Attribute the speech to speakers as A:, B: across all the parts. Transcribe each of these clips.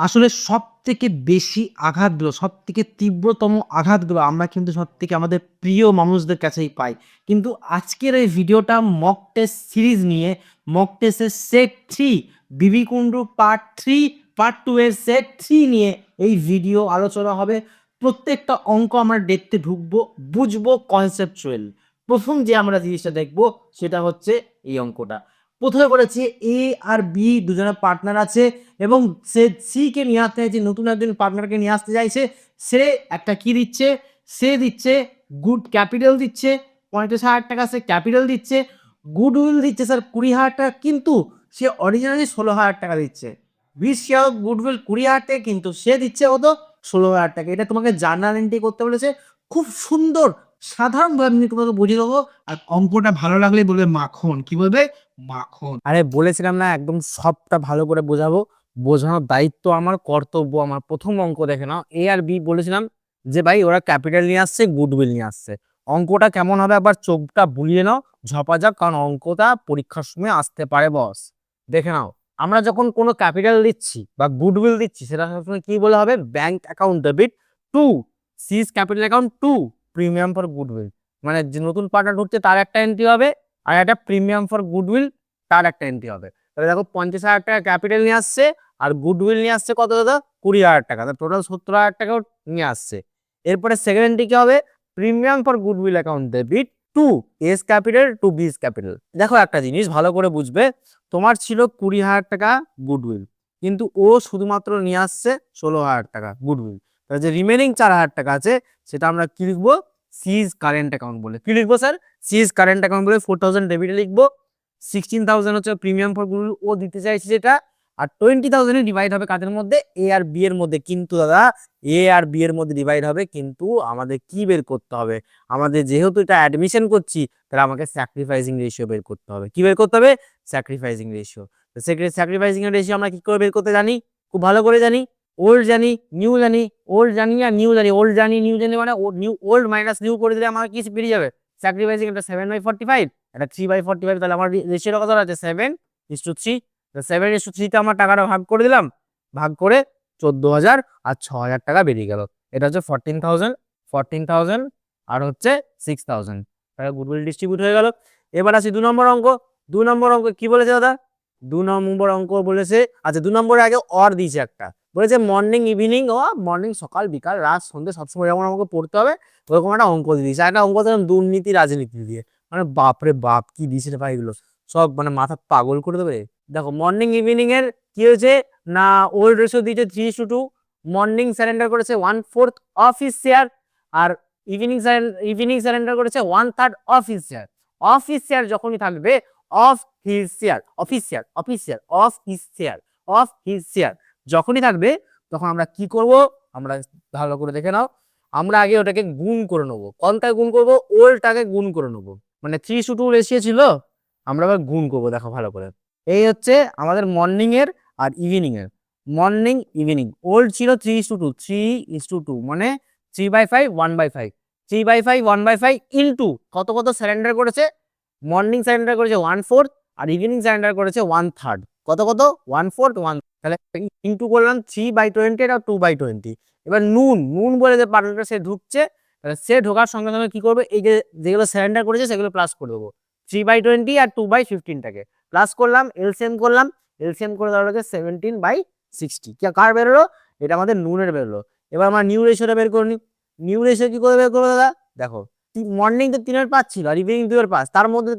A: আসলে সবথেকে বেশি আঘাতগুলো, সবথেকে তীব্রতম আঘাতগুলো আমরা কিন্তু সবথেকে আমাদের প্রিয় মানুষদের কাছেই পাই। কিন্তু আজকের এই ভিডিওটা মক টেস্ট সিরিজ নিয়ে, মক টেস্টের সেট 3 বিবি কুন্ডু পার্ট 3, পার্ট 2 এর সেট 3 নিয়ে এই ভিডিও আলোচনা হবে। প্রত্যেকটা অঙ্ক আমরা দেখতে ঢুকবো, বুঝবো কনসেপচুয়াল। ১ম যে আমরা জিনিসটা দেখবো সেটা হচ্ছে এই অঙ্কটা। ১ম এ বলেছি এ আর বি দুজনের পার্টনার আছে এবং সে সি কে নিয়ে আসতে চাইছে, নতুন একজন পার্টনারকে নিয়ে আসতে চাইছে। সে একটা কি দিচ্ছে? সে দিচ্ছে গুড ক্যাপিটাল দিচ্ছে, ৳৫০,০০০ সে ক্যাপিটাল দিচ্ছে। গুডউইল দিচ্ছে স্যার ৳২০,০০০, কিন্তু সে অরিজিনালি ৳১৬,০০০ দিচ্ছে। বিশ শেয়ার গুডউইল ৳২০,০০০, কিন্তু সে দিচ্ছে কত? ৳১৬,০০০। এটা তোমাকে জার্নাল এন্ট্রি করতে বলেছে। খুব সুন্দর সাধারণভাবে আমি তোমাকে বুঝিয়ে দেবো। আর অঙ্কটা ভালো লাগলে বলবে মাখন। কি বলবে? মাখন। আরে বলেছিলাম না একদম সবটা ভালো করে বোঝাবো। বোঝানোর দায়িত্ব আমার, কর্তব্য আমার। ১ম অঙ্ক দেখে নাও। এ আর বি বলেছিলাম যে ভাই ওরা ক্যাপিটাল নিয়ে আসছে, গুডউইল নিয়ে আসছে। অঙ্কটা কেমন হবে একবার চোখটা বুলিয়ে নাও, ঝপাঝপ, কারণ অঙ্কটা পরীক্ষার সময় আসতে পারে বস। দেখে নাও। আমরা যখন কোনো ক্যাপিটাল দিচ্ছি বা গুডউইল দিচ্ছি সেটা সবসময় কি বলা হবে? Bank account debit to C's capital account to premium for goodwill. মানে যে নতুন পার্টনার ঢুকছে তার একটা এন্ট্রি হবে, আর একটা প্রিমিয়াম ফর গুডউইল তার একটা এন্ট্রি হবে। তাহলে দেখো ৳৫০,০০০ ক্যাপিটাল নিয়ে আসছে আর গুডউইল নিয়ে আসছে কত দাদা? ৳২০,০০০। টোটাল ৳৭০,০০০ নিয়ে আসছে। এরপরে সেকেন্ড এন্ট্রি কি হবে? Premium for goodwill account debit to A's capital to B's capital. দেখো একটা জিনিস ভালো করে বুঝবে, তোমার ছিল ৳২০,০০০ গুডউইল, কিন্তু ও শুধুমাত্র নিয়ে আসছে ষোলো হাজার টাকা গুডউইল। তাহলে যে রিমেনিং ৳৪,০০০ আছে সেটা আমরা কি লিখবো? সিজ কারেন্ট অ্যাকাউন্ট বলে। কি লিখবো স্যার? সিজ কারেন্ট অ্যাকাউন্ট বলে 4,000 ডেবিটে লিখবো। 16,000 হচ্ছে প্রিমিয়াম ফর গুডউইল ও দিতে চাইছে যেটা, আর 20,000 এ ডিভাইড হবে কাদের মধ্যে? এ আর বি এর মধ্যে। কিন্তু দাদা এ আর বি এর মধ্যে ডিভাইড হবে, কিন্তু আমাদের কি বের করতে হবে? আমাদের যেহেতু এটা অ্যাডমিশন করছি, তাহলে আমাকে স্যাক্রিফাইসিং রেশিও বের করতে হবে। কি বের করতে হবে? Sacrificing ratio. তো স্যাক্রিফাইসিং রেশিও আমরা কি করে বের করতে জানি? খুব ভালো করে জানি। ওল্ড জানি, নিউ জানি, ওল্ড জানি আর নিউ জানি। ওল্ড জানি, নিউ জানি মানে নিউ ওল্ড মাইনাস নিউ করে দিলে আমার কি বেরিয়ে যাবে? স্যাক্রিফাইসিং একটা 7/45, একটা 3/45। তাহলে আমার রেশিওটা কত আছে? 7:3। 7:3 তে আমার টাকাটা ভাগ করে দিলাম। ভাগ করে 14,000 আর ৳6,000 বেরিয়ে গেল। এটা হচ্ছে 14,000, 14,000 আর হচ্ছে 6,000। তাহলে গুডউইল ডিস্ট্রিবিউট হয়ে গেল। এবার আসি ২ নম্বর অঙ্ক। ২ নম্বর অঙ্ক কি বলেছে দাদা? ২ নম্বর অঙ্ক বলেছে, আচ্ছা ২ নম্বরের আগে অর দিয়েছে একটা। বলেছে মর্নিং, ইভিনিং ও মর্নিং, সকাল, বিকাল, রাত, সন্ধ্যে সবসময় যেমন আমাকে পড়তে হবে, ওরকম একটা অঙ্ক দিয়ে দিয়েছে। একটা অঙ্ক দিলাম দুর্নীতি, রাজনীতি দিয়ে। মানে বাপরে বাপ! কি দিয়েছে রে ভাই এগুলো! সব মানে মাথা পাগল করে দেবে। দেখো মর্নিং ইভিনিং এর কি হয়েছে না, ওল্ড রেশিও দিয়েছে 3:2। মর্নিং সারেন্ডার করেছে 1/4 অফ হিজ শেয়ার, আর ইভিনিং সারেন্ডার করেছে 1/3 of his share. Of his share যখনই থাকবে, of his share, of his share, of his share, of his share, of his share যখনই থাকবে, তখন আমরা কি করব? আমরা ভালো করে দেখে নাও। আমরা আগে ওটাকে গুণ করে নেবো। কোনটাকে গুণ করবো? ওল্ডটাকে গুণ করে নেবো। মানে 3:2 রেশিও ছিল, আমরা আবার গুণ করবো। দেখো ভালো করে, এই হচ্ছে আমাদের মর্নিং এর আর ইভিনিং এর। মর্নিং ইভিনিং ওল্ড ছিল 3:2, 3:2 মানে 3/5, 1/5, 3/5, 1/5 ইন্টু কত কত সারেন্ডার করেছে? মর্নিং সারেন্ডার করেছে 1/4 আর ইভিনিং সারেন্ডার করেছে 1/3। কত কত? 1/4, 1। তাহলে ইন্টু করলাম 3/20 আর 2/20। এবার নুন নুন বলে যে পার্টনারটা সে ঢুকছে, তাহলে সে ঢোকার সঙ্গে সঙ্গে কি করবে? এই যে যেগুলো সারেন্ডার করেছে সেগুলো প্লাস করে দেবো। 3/20 আর 2/15টাকে প্লাস করলাম, এলসিএম করলাম। এলসিএম করে দেওয়া হচ্ছে 17/60। কার বেরোলো? এটা আমাদের নুনের বেরোলো। এবার আমরা নিউ রেশিওটা বের করে নিই। নিউ রেশিও কি করে বের করবো দাদা? দেখো মর্নিং তো 3/5 ছিল আর ইভিনিং 2/5, তার মধ্যে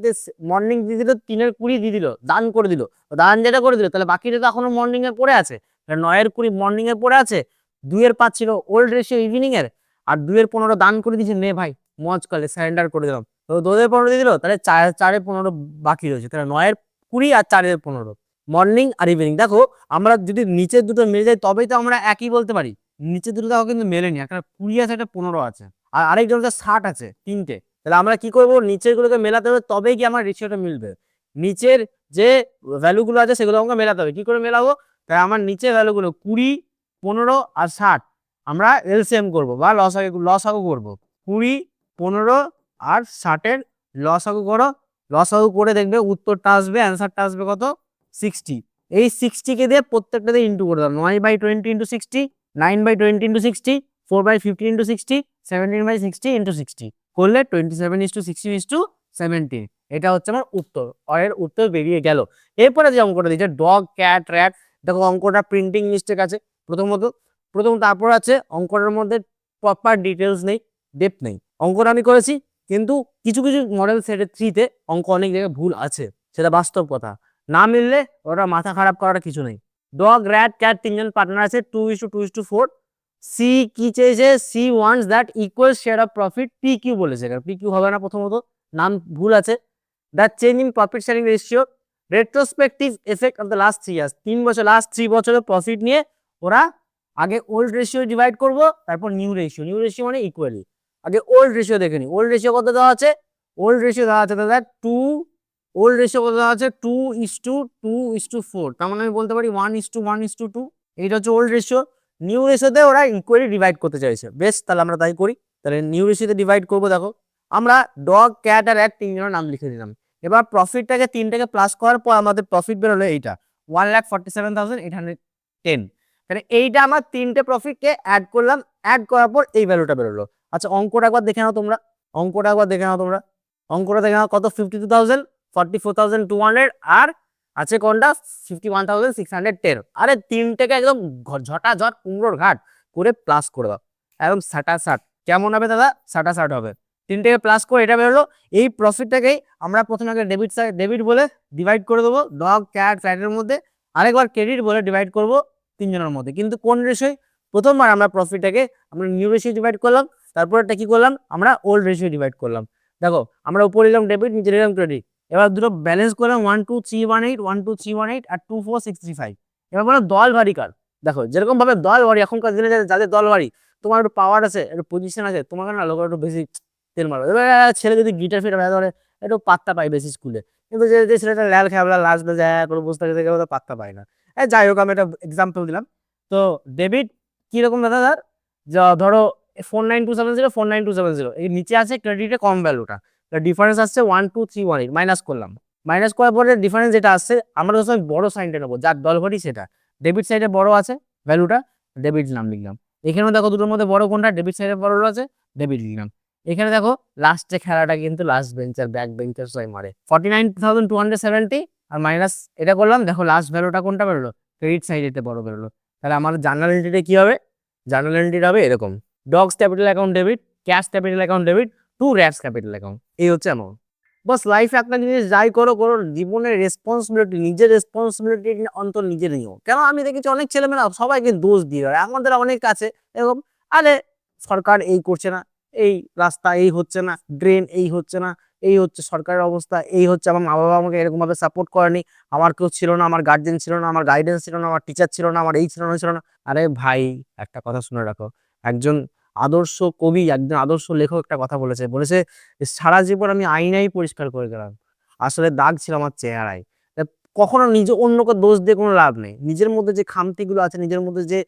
A: মর্নিং দিয়ে দিল 3/20 দিয়ে দিল, দান করে দিল। দান যেটা করে দিল, তাহলে বাকিটা তো এখনো মর্নিং এর পড়ে আছে। 9/20 মর্নিং এর পড়ে আছে। 2/5 ছিল ওল্ড রেশিও ইভিনিং এর, আর 2/15 দান করে দিয়েছে। নে ভাই মজ করলে সারেন্ডার করে দিলাম। তো 2/15 দিয়ে দিল, তাহলে 4/15 বাকি রয়েছে। তাহলে 9/20 আর 4/15 মর্নিং আর ইভিনিং। দেখো আমরা যদি নিচের দুটো মিলে যায় তবেই তো আমরা একই বলতে পারি। নিচের দুটো দেখো কিন্তু মেলেনি, একটা 20 আছে, একটা 15 আছে, আর আরেকজনটা 60 আছে, তিনটে। তাহলে আমরা কি করবো? নিচের গুলোকে মেলাতে হবে, তবেই কি আমার রেশিওটা মিলবে। নিচের যে ভ্যালু গুলো আছে সেগুলো আমাকে মেলাতে হবে। কি করে মেলাবো? তাই আমার নিচের ভ্যালু গুলো 20, 15 আর 60 আমরা এলসিএম করবো বা লসাগু করবো। 20, 15 আর 60 লসাগু করো। লসাগু করে দেখবে উত্তরটা আসবে, অ্যান্সারটা আসবে কত? 60।
B: এই 60 কে দিয়ে প্রত্যেকটাতে ইন্টু করে দাও। 9/20 ইন্টু 60, 9/20 ইন্টু 60, 4/50 ইন্টু 60, 17/60 ইন্টু 60 করলে 27:60:17। এটা হচ্ছে আমার উত্তর। এর উত্তর বেরিয়ে গেল। এরপরে যে অঙ্কটা দিয়েছে ডগ, ক্যাট, র্যাট, দেখো অঙ্কটা প্রিন্টিং মিস্টেক আছে প্রথমত। তারপর আছে অঙ্কটার মধ্যে প্রপার ডিটেলস নেই, ডেপথ নেই। অঙ্কটা আমি করেছি, কিন্তু কিছু কিছু মডেল সেটের 3-তে অঙ্ক অনেক জায়গায় ভুল আছে, সেটা বাস্তব কথা। না মিললে ওটা মাথা খারাপ করার কিছু নেই। ডগ, র্যাট, ক্যাট তিনজন পার্টনার আছে, 2:2:4। সি কি চেয়েছে? She wants that equal share of profit. P Q বলেছে, পি কিউ হবে না, প্রথমত নাম ভুল আছে। The change in profit sharing ratio, retrospective effect of the last 3 years. 3 বছর, লাস্ট 3 বছরের প্রফিট নিয়ে ওরা আগে ওল্ড রেশিও ডিভাইড করবো, তারপর নিউ রেশিও। নিউ রেশিও মানে ইকুয়ালি। আগে ওল্ড রেশিও দেখে নি। ওল্ড রেশিও কত দেওয়া আছে? ওল্ড রেশিও দেওয়া আছে দাদা 2। ওল্ড রেশিও কত দেওয়া আছে? 2:2:4। তার মানে আমি বলতে পারি 1:1:2। এইটা হচ্ছে ওল্ড রেশিও। নিউ রেশিওতে ওরা ইকুয়ালি ডিভাইড করতে চাইছে। বেশ, তাহলে আমরা তাই করি। তাহলে নিউ রেশিওতে ডিভাইড করবো। দেখো আমরা ডগ, ক্যাট আর র্যাট তিনজনের নাম লিখে দিলাম। এবার প্রফিটটাকে 3টাকে প্লাস করার পর আমাদের প্রফিট বেরোলো এইটা 1,47,810। তাহলে এইটা আমার 3টে প্রফিটকে অ্যাড করলাম, অ্যাড করার পর এই ভ্যালুটা বেরোলো। আচ্ছা অঙ্কটা একবার দেখে নাও তোমরা, অঙ্কটা একবার দেখে নাও তোমরা। অঙ্কটা দেখে নাও কত? 52,000, 44,200 আর আছে কোনটা? 51,610। আরে 3টাকে একদম ঝটাঝট কুমড়োর ঘাট করে প্লাস করে দাও, একদম সাটাসাট। কেমন হবে দাদা? সাটাসাট হবে। 3টাকে প্লাস করে এটা বেরোলো। এই প্রফিটটাকেই আমরা প্রথমে আগে ডেবিট বলে ডিভাইড করে দেবো ডগ, ক্যাট, ফ্যাটের মধ্যে। আরেকবার ক্রেডিট বলে ডিভাইড করবো তিনজনের মধ্যে। কিন্তু কোন রেশিওয়? প্রথমবার আমরা প্রফিটটাকে আমরা নিউ রেশিও ডিভাইড করলাম, তারপর এটা কি করলাম? আমরা ওল্ড রেশিও ডিভাইড করলাম। দেখো আমরা উপরে নিলাম ডেবিট, নিচে নিলাম ক্রেডিট। এবার দুটো ব্যালেন্স করলাম 1,2,3,1,8, 1,2,3,1,8 আর 2,4,6,3,5। এবার বলো দল ভারী কার? দেখো যেরকম ভাবে দল ভারী এখনকার দিনে যাদের দল ভারী, তোমার একটু পাওয়ার আছে, একটু পজিশন আছে, তোমাকে না লোক একটু বেশি তেল মারবে। এবার ছেলে যদি গিটার ফিটার বাজাতে পারে একটু পাত্তা পাই বেশি স্কুলে, কিন্তু যে ছেলেটা ল্যাল খেলা লাস্ট যায় করে বসে থাকে পাত্তা পায় না। যাই হোক আমি একটা এক্সাম্পল দিলাম। তো ডেবিট কিরকম দাদা? ধরো 49,270, 49,270 এই নিচে আছে ক্রেডিটে কম ভ্যালুটা, ডিফারেন্স আসছে 1,2,3,1,8। মাইনাস করলাম, মাইনাস করার পরে ডিফারেন্স যেটা আসছে আমরা সবসময় বড় সাইনটা নেবো, যার দল ভরি সেটা। ডেবিট সাইডে বড় আছে ভ্যালুটা, ডেবিট নাম লিখলাম। এখানেও দেখো দুটোর মধ্যে বড় কোনটা? ডেবিট সাইডে বড় আছে, ডেবিট লিখলাম। এখানে দেখো লাস্টে খেলাটা কিন্তু লাস্ট বেঞ্চার ব্যাক বেঞ্চার সবাই মারে। 49,270 আর মাইনাস এটা করলাম। দেখো লাস্ট ভ্যালুটা কোনটা বেরোলো? ক্রেডিট সাইডেতে বড় বেরোলো। তাহলে আমাদের জার্নাল এন্ট্রিটা কি হবে? জার্নাল এন্ট্রি হবে এরকম: dog's capital account debit, cat's capital account debit, to rat's capital account. এই হচ্ছে অ্যামাউন্ট। বস লাইফে একটা জিনিস যাই করো করো, জীবনের রেসপন্সিবিলিটি, নিজের রেসপন্সিবিলিটি অন্তর নিজে নিও। কেন আমি দেখেছি অনেক ছেলেমেয়েরা সবাইকে দোষ দিয়ে দেয়। আমাদের অনেক আছে এরকম, আরে সরকার এই করছে না, এই রাস্তা এই হচ্ছে না, ড্রেন এই হচ্ছে না, এই হচ্ছে সরকারের অবস্থা, এই হচ্ছে আমার মা বাবা আমাকে এরকম ভাবে সাপোর্ট করেনি, আমার কেউ ছিল না, আমার গার্জেন ছিল না, আমার গাইডেন্স ছিল না, আমার টিচার ছিল না, আমার এই ছিল না ছিল না। আরে ভাই একটা কথা শুনে রাখো, একজন আদর্শ কবি, একজন আদর্শ লেখক একটা কথা বলেছে, সারা জীবন আমি আয়নাই পরিষ্কার করে গেলাম, আসলে দাগ ছিল আমার চেহারায়। কখনো নিজে অন্যকে দোষ দিয়ে কোনো লাভ নেই। নিজের মধ্যে যে খামতিগুলো আছে, নিজের মধ্যে যে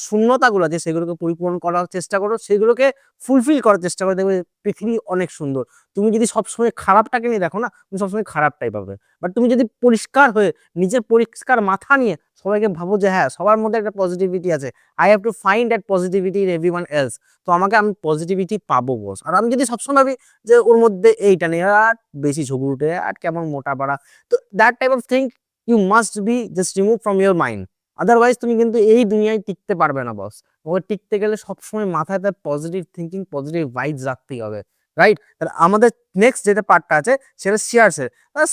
B: শূন্যতাগুলো আছে, সেগুলোকে পরিপূরণ করার চেষ্টা করো, সেগুলোকে ফুলফিল করার চেষ্টা করো, দেখবে পৃথিবী অনেক সুন্দর। তুমি যদি সবসময় খারাপটাকে নিয়ে দেখো না, তুমি সবসময় খারাপটাই পাবে। বাট তুমি যদি পরিষ্কার হয়ে নিজের পরিষ্কার মাথা নিয়ে সবাইকে ভাবো যে হ্যাঁ সবার মধ্যে একটা পজিটিভিটি আছে, I have to find that positivity in everyone else, তো আমি পজিটিভিটি পাবো বস। আর আমি যদি সবসময় ভাবি যে ওর মধ্যে এইটা নেই, আর বেশি ঝগড়ু উঠে আর কেমন মোটা পাড়া, তো that type of thing you must be just remove from your mind. Otherwise তুমি কিন্তু এই দুনিয়ায় টিকতে পারবে না বস। ওকে টিকতে গেলে সবসময় মাথায় তার পজিটিভ থিঙ্কিং, পজিটিভ ভাইবস রাখতেই হবে, রাইট? তাহলে আমাদের নেক্সট যেটা পার্টটা আছে সেটা শেয়ারসের।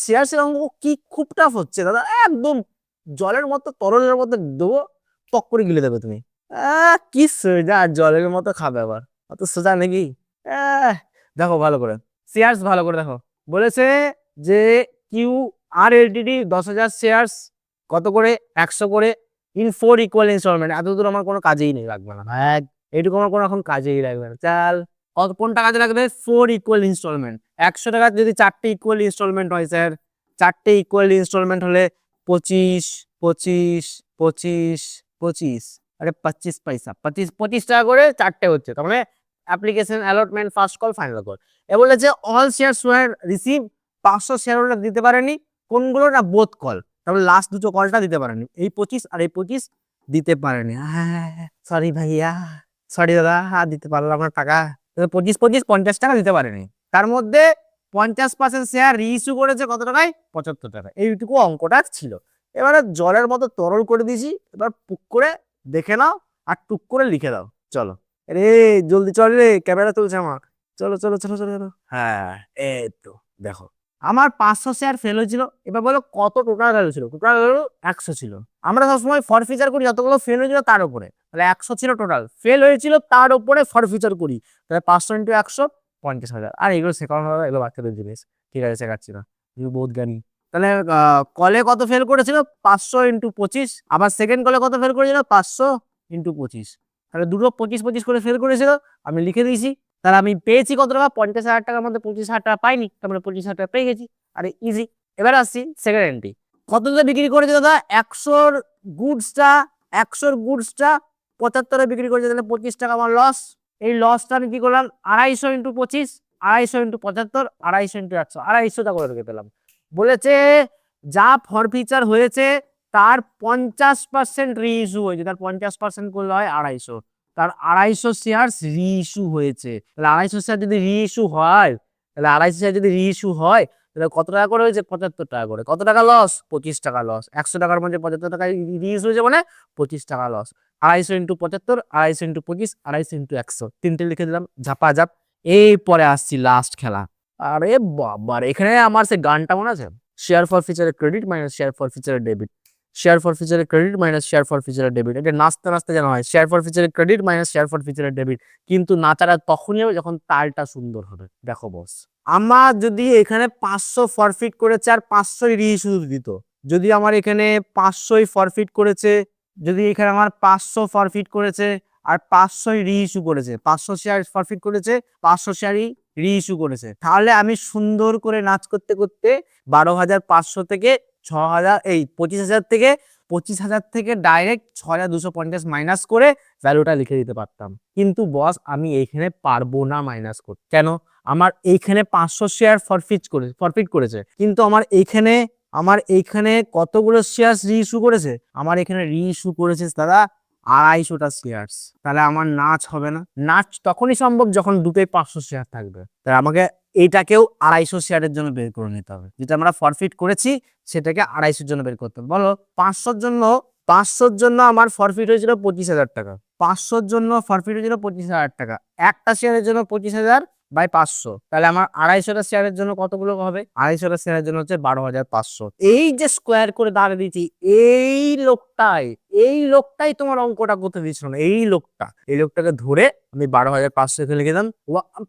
B: শেয়ারসের অঙ্ক কি খুব টাফ হচ্ছে দাদা, একদম জলের মতো তরলের মতো দেবো, টক করে গিলে দেবে তুমি। কি সোজা, জলের মতো খাবে আবার, অত সোজা নাকি? দেখো ভালো করে শেয়ারস ভালো করে দেখো। বলেছে যে কিউ আর এলটিডি 10,000 শেয়ারস, কত করে? 100 করে, ইন 4 ইকুয়াল ইনস্টলমেন্ট। এতদূর আমার কোনো কাজেই নেই, লাগবে না এক, এইটুকু আমার কোনো এখন কাজেই লাগবে না। চাল কোনটা কাজে লাগবে? 4 ইকুয়াল ইনস্টলমেন্ট। 100 টাকা যদি 4টে ইকুয়াল ইনস্টলমেন্ট হয় স্যার, 4টে ইকুয়াল ইনস্টলমেন্ট হলে 25 25 25 25, আরে 25 পয়সা, 25 টাকা করে 4টে হচ্ছে। তার মানে application allotment first call final call. এ বলে যে all shares were receive, 500 share holder দিতে পারেনি, কোনগুলো না? Both call. তারপরে লাস্ট দুটো কলটা দিতে পারেনি, এই 25 আর এই 25 দিতে পারেনি। সরি ভাইয়া, সরি দাদা, দিতে পারলাম না টাকা। 25 50 টাকা দিতে পারেনি। তার মধ্যে 50% শেয়ার রিইস্যু করেছে কত টাকায়? 75 টাকা। এইটুকু অঙ্কটা ছিল। এবারে জলের মতো তরল করে দিয়েছি, এবার পুক করে দেখে নাও আর টুক করে লিখে দাও। চলো রে, জলদি চল রে, ক্যামেরা তুলছে আমার। চলো চলো চলো চলো চলো। হ্যাঁ, এই তো দেখো আমার 500 শেয়ার ফেল হয়েছিল। এবার বলো কত টোটাল ভ্যালু ছিল? টোটাল ভ্যালু 100 ছিল। আমরা সবসময় ফর ফিচার করি যতগুলো ফেল হয়েছিল তার উপরে, তাহলে 100 ছিল টোটাল, ফেল হয়েছিল তার উপরে ফর ফিচার করি, তাহলে 500 ইন্টু 100 50,000। আর এগুলো শেখানো হবে, এগুলো বাচ্চাদের জিনিস, ঠিক আছে, শেখাচ্ছি না, তুমি বহুত জ্ঞানী। তাহলে কলে কত ফেল করেছিল? 500 ইন্টু 25। আবার সেকেন্ড কলে কত ফেল করেছিল? 500 ইন্টু 25। তাহলে দুটো 25 করে ফেল করেছিল, আমি লিখে দিয়েছি। তাহলে আমি পেয়েছি কত টাকা? 50,000 টাকার মধ্যে 25,000 টাকা পাইনি, তারপরে 25,000 টাকা পেয়ে গেছি। আরে ইজি। এবার আসছি সেকেন্ড এন্ট্রি। কত দিয়ে বিক্রি করেছে দাদা? 100 গুডসটা 75 বিক্রি করেছে, তাহলে 25 টাকা আমার লস। এই লসটা আমি কি করলাম? 250 ইন্টু 25, 250 ইন্টু 75, 250 ইন্টু 100, 250 টাকা করে রেখে পেলাম। বলেছে যা ফর ফিচার হয়েছে তার 50% রিইস্যু হয়েছে, তার 50% করলে হয় 250। তার 250 শেয়ার রিইস্যু হয়েছে। তাহলে 250 শেয়ার যদি রিইস্যু হয়, তাহলে 250 শেয়ার যদি রিইস্যু হয়, তাহলে কত টাকা করে হয়েছে? 75 টাকা করে। কত টাকা লস? 25 টাকা লস। 100 টাকার মধ্যে 75 টাকা রিইস্যু হয়েছে মানে 25 টাকা লস। 250 ইন্টু 75, 250 ইন্টু 25, 250 ইন্টু 100, তিনটে লিখে দিলাম ঝাপাঝাপ। এই পরে আসছি লাস্ট খেলা। আরে বাবার, এখানে আমার সে গানটা মনে আছে? শেয়ার ফর ফিচারের ক্রেডিট মাইনাস শেয়ার ফর ফিচারের ডেবিট, শেয়ার ফর ফিচারের ক্রেডিট মাইনাস শেয়ার ফর ফিচারের ডেবিট। এটা নাচতে নাচতে যেন হয়, শেয়ার ফর ফিচারের ক্রেডিট মাইনাস শেয়ার ফর ফিচারের ডেবিট। কিন্তু নাচাটা তখনই হবে যখন তালটা সুন্দর হবে। দেখো বস, আমার যদি এখানে 500 ফরফিট করেছে আর 500 রিইস্যু দিত, যদি আমার এখানে 500 ফরফিট করেছে, যদি এখানে আমার 500 ফরফিট করেছে আর 500 রিইস্যু করেছে, 500 শেয়ার ফরফিট করেছে, 500 শেয়ারই রিইস্যু করেছে, তাহলে আমি সুন্দর করে নাচ করতে করতে 12,500 থেকে 6,000, এই 25,000 থেকে 25,000 থেকে ডাইরেক্ট 6,250 মাইনাস করে ভ্যালুটা লিখে দিতে পারতাম। কিন্তু বস আমি এইখানে পারবো না মাইনাস করতে। কেন? আমার এইখানে 500 শেয়ার ফরফিট করেছে, কিন্তু আমার এইখানে কতগুলো শেয়ার রিইস্যু করেছে? আমার এখানে রিইস্যু করেছে দাদা 250টা শেয়ার। তাহলে আমার নাচ হবে না। নাচ তখনই সম্ভব যখন দুটোই 500 শেয়ার থাকবে। তাহলে আমাকে এইটাকেও 250 শেয়ারের জন্য বের করে নিতে হবে। যেটা আমরা ফরফিট করেছি সেটাকে 250 জন্য বের করতে হবে। বলো 500 জন্য আমার ফরফিট হয়েছিল 25,000 টাকা। 500 জন্য ফরফিট হয়েছিল 25,000 টাকা। একটা শেয়ারের জন্য 25,000 বাই 500, তাহলে আমার 250টা শেয়ারের জন্য কতগুলো হবে? 250টা শেয়ারের জন্য হচ্ছে 12,500। এই যে স্কোয়ার করে দাঁড়িয়ে দিয়েছি, এই লোকটাই তোমার অঙ্কটা করতে দিচ্ছিল না। এই লোকটাকে ধরে আমি 12,500 এখানে লিখে দিলাম।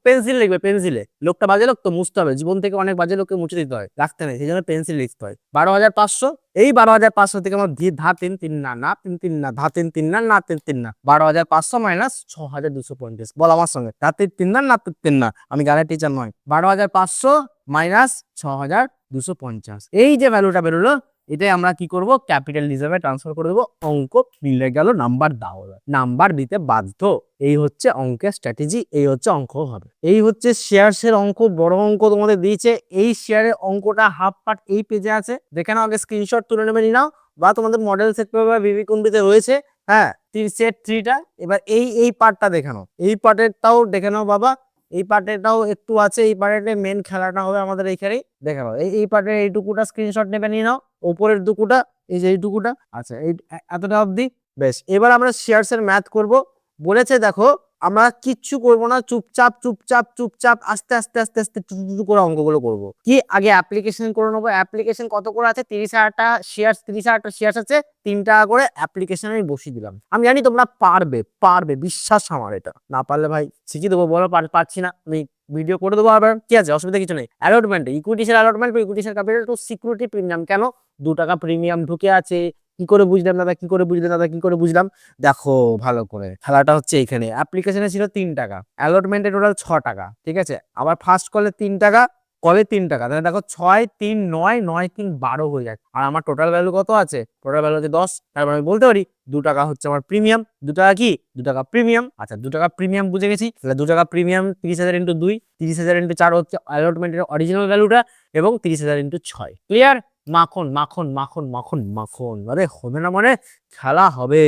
B: পেন্সিল লিখবে, পেন্সিলে। লোকটা বাজে লোক তো, মুছতে হবে। জীবন থেকে অনেক বাজে লোককে মুছে দিতে হয়, রাখতে নেই, সেই জন্য পেন্সিল লিখতে হয়। 12,500, এই 12,500 থেকে আমার ধা তিন তিন না, না তিন তিন না, ধা তিন তিন না, না তিন তিন না, 12,500 মাইনাস 6,250। বল আমার সঙ্গে, ধা তিন তিন না, না তিন তিন না, আমি গানের টিচার নয়। 12,500 মাইনাস 6,250, এই যে ভ্যালুটা বেরোলো, এটাই আমরা কি করব? ক্যাপিটাল হিসাবে ট্রান্সফার করে দেবো। অঙ্ক মিলে গেল, নাম্বার দাও, নাম্বার দিতে বাধ্য। এই হচ্ছে অঙ্কের স্ট্র্যাটেজি, এই হচ্ছে অঙ্ক হবে। এই হচ্ছে শেয়ারসের অঙ্ক, বড় অঙ্ক তোমাদের দিয়েছে। এই শেয়ারের অঙ্কটা হাফ পার্ট এই পেজে আছে, দেখে নাও, আগে স্ক্রিনশট তুলে নেবে, নিয়ে নাও, বা তোমাদের মডেল সেট পেপার বিবি কুম্বিতে রয়েছে। হ্যাঁ, সেট 3টা। এবার এই পার্টটা দেখে নাও, এই পার্টেরটাও দেখে নাও বাবা, এই পার্টেরটাও একটু আছে। এই পার্টের মেন খেলাটা হবে আমাদের এইখানেই, দেখে নাও। এই পার্টের এইটুকুটা স্ক্রিনশট নেবে, নিয়ে নাও। উপরের দুকুটা, এই যে এইটুকুটা, আচ্ছা, এই এতটা অবধি বেশ। এবার আমরা শেয়ারসের ম্যাথ করব। বলেছে দেখো, আমরা কিচ্ছু করব না, চুপচাপ চুপচাপ চুপচাপ আস্তে আস্তে আস্তে আস্তে টুটু করে অঙ্কগুলো করব। কি আগে অ্যাপ্লিকেশন করে নেবো। অ্যাপ্লিকেশন কত করে আছে? 30,000টা শেয়ার, 30,000টা শেয়ার আছে, 3 টাকা করে অ্যাপ্লিকেশন আমি বসিয়ে দিলাম। আমি জানি তোমরা পারবে, বিশ্বাস আমার। এটা না পারলে ভাই শিখিয়ে দেবো, বলো পারছি না, আমি ভিডিও করে দেবো আবার, কি আছে, অসুবিধা কিছু নেই। Allotment, equity share allotment, equity share capital two security premium. কেন 2 টাকা প্রিমিয়াম ঢুকে আছে? কি করে বুঝলাম দাদা, কি করে বুঝলাম দাদা, কি করে বুঝলাম? দেখো ভালো করে, খেলাটা হচ্ছে এইখানে। অ্যাপ্লিকেশনে ছিল 3 টাকা, অ্যালটমেন্টে টোটাল 6 টাকা, ঠিক আছে। আবার ফার্স্ট কলে 3 টাকা, কলে 3 টাকা, তাহলে দেখো 6 3 9, 9 3 12 হয়ে যায়। আর আমার টোটাল ভ্যালু কত আছে? টোটাল ভ্যালু হচ্ছে 10। তারপর আমি বলতে পারি 2 টাকা হচ্ছে আমার প্রিমিয়াম। 2 টাকা কি? 2 টাকা প্রিমিয়াম। আচ্ছা, 2 টাকা প্রিমিয়াম বুঝে গেছি। তাহলে 2 টাকা প্রিমিয়াম 30,000 ইন্টু 2, 30,000 ইন্টু 4 হচ্ছে অ্যালটমেন্টের অরিজিনাল ভ্যালুটা, এবং 30,000 ইন্টু 6। ক্লিয়ার? মাখন মাখন মাখন মাখন মাখন, আরে হবে না মানে খেলা হবে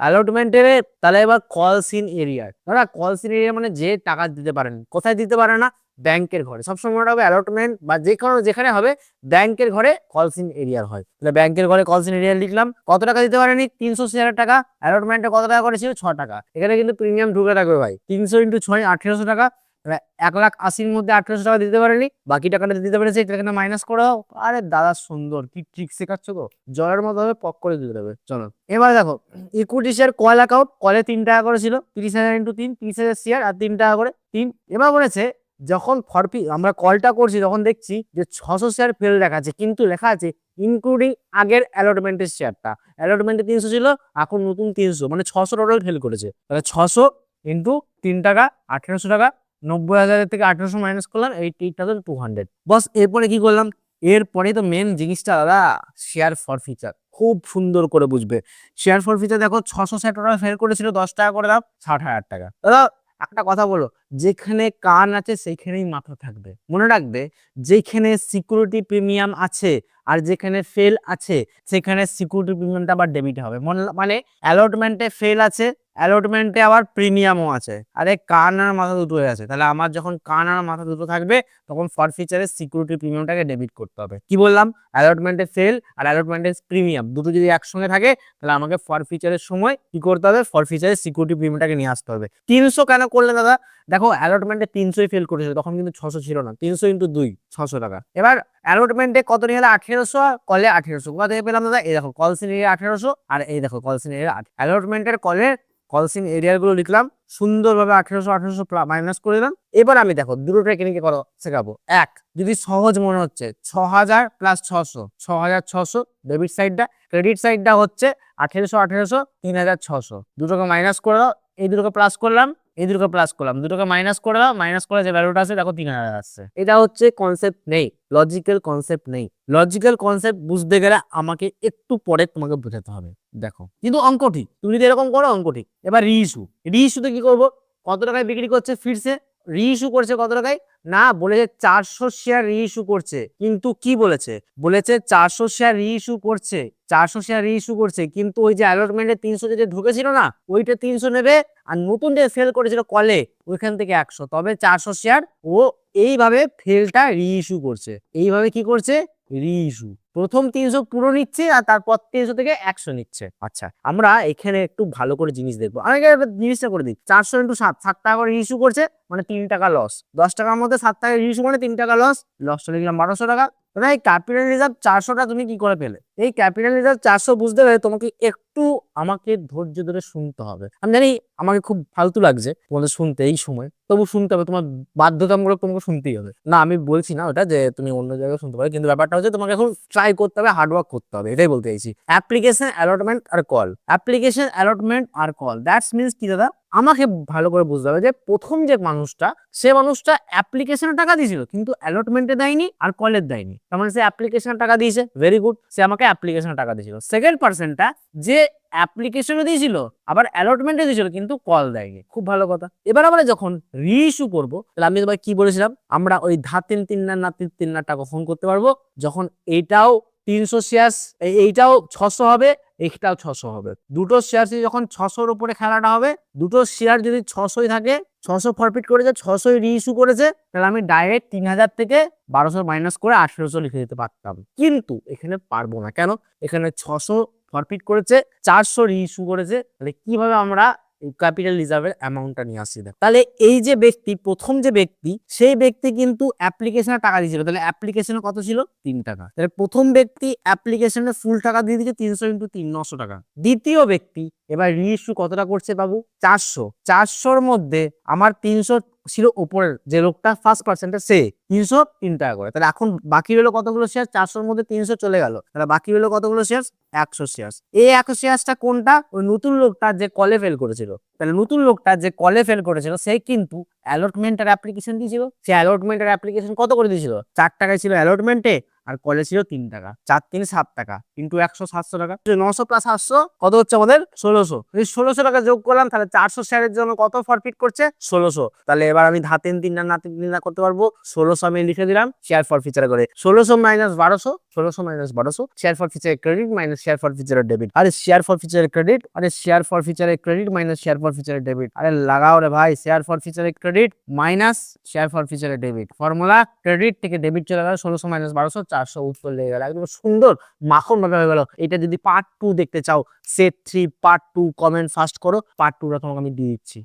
B: অ্যালটমেন্টের। তাহলে এবার কলস ইন এরিয়া, দাদা কলস ইন এরিয়া মানে যে টাকা দিতে পারেন, কোথায় দিতে পারে না, ব্যাংকের ঘরে। সবসময় মনে হবে অ্যালটমেন্ট বা যে কোনো যেখানে হবে ব্যাংকের ঘরে কলস ইন এরিয়ার হয়। তাহলে ব্যাংকের ঘরে কলস ইন এরিয়া লিখলাম। কত টাকা দিতে পারেনি, 300 শেয়ারের টাকা। অ্যালটমেন্টে কত টাকা করেছিল, 6 টাকা। এখানে কিন্তু প্রিমিয়াম ঢুকে থাকবে ভাই, 300 × 6 1800 টাকা। 1,80,000 মধ্যে 1800 টাকা দিতে পারেনি, বাকি টাকাটা দিতে পেরেছে, এটা কিন্তু মাইনাস করে দাও। আরে দাদা সুন্দর, কি ট্রিক শেখাচ্ছ তো, জলের মতো হবে, পক করে দিতে দেবে। চলো এবার দেখো ইকুইটি শেয়ার কল অ্যাকাউন্ট, কলে 3 টাকা করে ছিল, 30,000 × 3, 30,000 শেয়ার আর 3 টাকা করে 3। এবার বলেছে যখন ফরপি আমরা কলটা করছি তখন দেখছি যে 600 শেয়ার ফেল দেখাচ্ছে, কিন্তু লেখা আছে ইনক্লুডিং আগের অ্যালটমেন্টের শেয়ারটা। অ্যালটমেন্টে 300 ছিল, এখন নতুন 300, মানে 600 টোটাল ফেল করেছে। তাহলে 600 × 3 টাকা 1800 টাকা, 90,000 থেকে 1800 মাইনাস করলাম, 88,200। বস এরপরে কি করলাম, এরপরে তো মেন জিনিসটা দাদা, শেয়ার ফর ফিচার। খুব সুন্দর করে বুঝবে শেয়ার ফর ফিচার। দেখো 600 শেয়ার টোটাল ফেল করেছিল, 10 টাকা করে দাম, 60,000 টাকা। দাদা একটা কথা বলো, যেখানে কান আছে সেইখানেই মাথা থাকবে। মনে রাখবে যেখানে সিকিউরিটি প্রিমিয়াম আছে আর যেখানে ফেল আছে সেখানে সিকিউরিটি প্রিমিয়ামটা আবার ডেবিট হবে। মানে অ্যালটমেন্টে ফেল আছে, অ্যালটমেন্টে আবার প্রিমিয়ামও আছে। আরে কান আর মাথা দুটো হয়ে আছে, তাহলে আমার যখন কান আর মাথা দুটো থাকবে তখন ফর ফিচারের সিকিউরিটি প্রিমিয়ামটাকে ডেবিট করতে হবে। কি বললাম, অ্যালটমেন্টে ফেল আর অ্যালটমেন্টে প্রিমিয়াম দুটো যদি একসঙ্গে থাকে তাহলে আমাকে ফর ফিচারের সময় কি করতে হবে, ফর ফিচারের সিকিউরিটি প্রিমিয়ামটাকে নিয়ে আসতে হবে। 300 কেন করলে দাদা, দেখো অ্যালটমেন্টে 300ই ফেল করেছিল, তখন কিন্তু 600 ছিল না, 300 × 2 600 টাকা। এবার অ্যালটমেন্টে কত নিয়ে হলো, 1800, কলে 1800। কোথা থেকে পেলাম দাদা, এই দেখো কলসিন এরিয়া 1800 আর এই দেখো কলসিন এরিয়া। অ্যালটমেন্টের কলের কলসিন এরিয়া গুলো লিখলাম সুন্দরভাবে, 1800 মাইনাস করে দিলাম। এবার আমি দেখো দুটো টেকনিকে করো শেখাবো। এক, যদি সহজ মনে হচ্ছে 6000 + 600, 6600 ডেবিট সাইডটা, ক্রেডিট সাইডটা হচ্ছে 1800 3600। দুটোকে মাইনাস করে দাও, এই দুটোকে প্লাস করলাম, এই দুটোকে প্লাস করলাম, দুটোকে মাইনাস করে দাও, মাইনাস করে যে ভ্যালুটা আছে দেখো 3000 আসছে। এটা হচ্ছে কনসেপ্ট নেই, লজিক্যাল কনসেপ্ট নেই। লজিক্যাল কনসেপ্ট বুঝতে গেলে আমাকে একটু পরে তোমাকে বোঝাতে হবে। দেখো কিন্তু অঙ্ক ঠিক, তুমি যদি এরকম করো অঙ্ক ঠিক। এবার রিইস্যু, রিইস্যুতে কি করবো, কত টাকায় বিক্রি করছে, ফিরছে রিইস্যু করছে কত টাকায়, না বলেছে 400 শেয়ার রিইস্যু করছে, কিন্তু কি বলেছে, বলেছে 400 শেয়ার রিইস্যু করছে, 400 শেয়ার রিইস্যু করছে, কিন্তু ওই যে অ্যালটমেন্টে 300 যে ঢুকেছিল না, ওইটা 300 নেবে, আর নতুন যে ফেল করেছিল কলে ওইখান থেকে 100, তবে 400 শেয়ার ও এইভাবে ফেলটা রিইস্যু করছে। এইভাবে কি করছে, রিইস্যু। প্রথম 300 পুরো নিচ্ছে আর তারপর 300 থেকে 100 নিচ্ছে। আচ্ছা আমরা এখানে একটু ভালো করে জিনিস দেখবো। আমি জিনিসটা করে দিই, 400 × 7, 7 টাকা করে রিইস্যু করছে, মানে 3 টাকা লস। 10 টাকার মধ্যে 7 টাকা রিইস্যু মানে 3 টাকা লস, লসটা লিখলাম 1200 টাকা। দাদা এই ক্যাপিটাল রিজার্ভ 400টা তুমি কি করে পেলে, এই ক্যাপিটাল রিজার্ভ 400 বুঝতে গেলে তোমাকে একটু আমাকে ধৈর্য ধরে শুনতে হবে। আমি জানি আমাকে খুব ফালতু লাগছে তোমাদের শুনতে এই সময়, তবু শুনতে হবে, তোমার বাধ্যতামূলক তোমাকে শুনতেই হবে। না আমি বলছি না ওটা যে তুমি অন্য জায়গায় শুনতে পারো, কিন্তু ব্যাপারটা হচ্ছে তোমাকে এখন ট্রাই করতে হবে, হার্ডওয়ার্ক করতে হবে, এটাই বলতে চাইছি। অ্যাপ্লিকেশন অ্যালটমেন্ট আর কল, অ্যাপ্লিকেশন অ্যালটমেন্ট আর কল, দ্যাটস মিনস কি দাদা, আমাকে ভালো করে বুঝতে হবে যে প্রথম যে মানুষটা, সে মানুষটা অ্যাপ্লিকেশনে টাকা দিয়েছিল কিন্তু অ্যালটমেন্টে দেয়নি আর কলের দেয়নি, তার মানে সে অ্যাপ্লিকেশনে টাকা দিয়েছে, ভেরি গুড, সে আমাকে অ্যাপ্লিকেশনে টাকা দিয়েছিল। সেকেন্ড পার্সনটা যে অ্যাপ্লিকেশনে দিয়েছিল আবার অ্যালটমেন্টে দিয়েছিল কিন্তু কল দেয়নি, খুব ভালো কথা। এবার আমরা যখন রিইস্যু করবো, তাহলে আমি তোমায় কি বলেছিলাম, আমরা ওই ধার 3 লাখ টাকা কখন করতে পারবো, যখন এইটাও 300 শেয়ার, এইটাও 600 হবে, এইটাও 600 হবে। দুটো শেয়ার যখন 600-র উপরে খেলাটা হবে, দুটো শেয়ার যদি 600ই থাকে, 600 ফরফিট করেছে, 600ই রিইস্যু করেছে, তাহলে আমি ডাইরেক্ট 3000 থেকে 1200 মাইনাস করে 1800 লিখে দিতে পারতাম, কিন্তু এখানে পারবো না। কেন, এখানে 600 ফরফিট করেছে, 400 রিইস্যু করেছে, তাহলে কিভাবে আমরা ক্যাপিটাল রিজার্ভের অ্যামাউন্টটা নিয়ে আসছি। তাহলে এই যে ব্যক্তি, প্রথম যে ব্যক্তি, সেই ব্যক্তি কিন্তু অ্যাপ্লিকেশনে টাকা দিয়েছিল, তাহলে অ্যাপ্লিকেশনে কত ছিল, 3 টাকা, তাহলে প্রথম ব্যক্তি অ্যাপ্লিকেশনে ফুল টাকা দিয়ে দিচ্ছে, 300 × 3 900 টাকা। দ্বিতীয় ব্যক্তি এবার রিইস্যু কতটা করছে বাবু, 400, 400-র মধ্যে আমার 300 ছিল ওপরের যে লোকটা, ফার্স্ট পার্সেন্টটা, সে 300 3 টাকা করে, তাহলে এখন বাকি হলো কতগুলো শেয়ার, 400-র মধ্যে 300 চলে গেল, তাহলে বাকি হলো কতগুলো শেয়ার, 100 শেয়ার। এই 100 শেয়ারটা কোনটা, ওই নতুন লোকটা যে কলে ফেল করেছিল। তাহলে নতুন লোকটা যে কলে ফেল করেছিল সে কিন্তু অ্যালটমেন্টের অ্যাপ্লিকেশন দিয়েছিল, সে অ্যালটমেন্টের অ্যাপ্লিকেশন কত করে দিয়েছিল, 4 টাকায় ছিল অ্যালটমেন্টে, আর কলে ছিল 3 টাকা, 4 3 7 টাকা ইন্টু 100 700 টাকা, 900 প্লাস 800 কত হচ্ছে আমাদের 1600। এই 1600 টাকা যোগ করলাম, তাহলে 400 শেয়ারের জন্য কত ফরফিট করছে 1600। তাহলে এবার আমি ধাতেন 3 না 3 না করতে পারবো, 1600 আমি লিখে দিলাম শেয়ার ফর ফিচারে করে, 1600 মাইনাস 1200, 1600 মাইনাস 1200, শেয়ার ফর ফিচারের ক্রেডিট মাইনাস শেয়ার ফর ফিচারের ডেবিট। আরে শেয়ার ফর ফিচারের ক্রেডিট, আরে শেয়ার ফর ফিচারের ক্রেডিট মাইনাস শেয়ার ফর ফিচারের ডেবিট, আরে লাগাও রে ভাই, শেয়ার ফর ফিচারের ক্রেডিট মাইনাস শেয়ার ফর ফিচারের ডেবিট, ফর্মুলা ক্রেডিট থেকে ডেবিট চলে গেল, 1600 মাইনাস 1200 400, উত্তর লেগে গেল, একদম সুন্দর মাখন ভাবে হয়ে গেল। এটা যদি পার্ট 2 দেখতে চাও, সেট 3 পার্ট 2 কমেন্ট ফার্স্ট করো, পার্ট 2টা তোমাকে আমি দিয়ে দিচ্ছি।